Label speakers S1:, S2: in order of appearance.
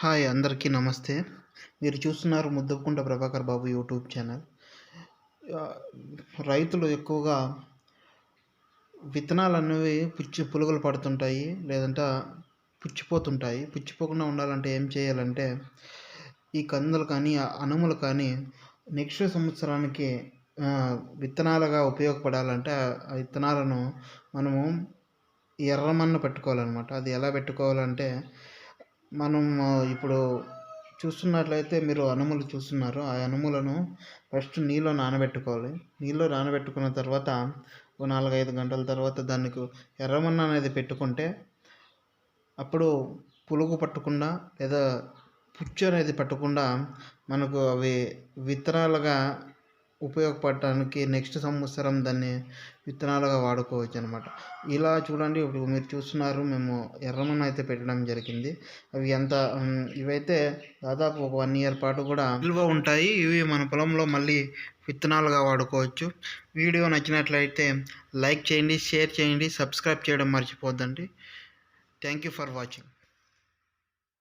S1: Hi అందరికీ నమస్తే. మీరు చూస్తున్నారు ముద్దకుంట ప్రభాకర్ బాబు యూట్యూబ్ ఛానల్. ఆహ్, రైతులు ఎక్కువగా విత్తనాలనేవి పురుగులు పడుతుంటాయి. లేదంటే పుచ్చిపోతుంటాయి. పుచ్చిపోకుండా ఉండాలంటే ఏం చేయాలంటే, ఈ కందులు కానీ, అనుములు కానీ నెక్స్ట్ సంవత్సరానికి విత్తనాలుగా ఉపయోగపడాలంటే ఆ విత్తనాలను మనము ఎర్రమన్ను పెట్టుకోవాలనమాట. అది ఎలా పెట్టుకోవాలంటే, మనం ఇప్పుడు చూస్తున్నట్లయితే మీరు అనుములు చూస్తున్నారు. ఆ అనుములను ఫస్ట్ నీళ్ళలో నానబెట్టుకోవాలి. నీళ్ళలో నానబెట్టుకున్న తర్వాత ఓ 4, 5 గంటల తర్వాత దానికి ఎర్రమన్ను అనేది పెట్టుకుంటే అప్పుడు పురుగు పట్టకుండా లేదా పుచ్చు అనేది పట్టకుండా మనకు అవి విత్తనాలుగా ఉపయోగపడటానికి నెక్స్ట్ సంవత్సరం దాన్ని విత్తనాలుగా వాడుకోవచ్చు అనమాట. ఇలా చూడండి, ఇప్పుడు మీరు చూస్తున్నారు, మేము ఎర్రమన్ను అయితే పెట్టడం జరిగింది. అవి ఇవైతే దాదాపు ఒక 1 ఇయర్ పాటు కూడా నిల్వ ఉంటాయి. ఇవి మన పొలంలో మళ్ళీ విత్తనాలుగా వాడుకోవచ్చు. వీడియో నచ్చినట్లయితే లైక్ చేయండి, షేర్ చేయండి, సబ్స్క్రైబ్ చేయడం మర్చిపోద్దండి. Thank you for watching.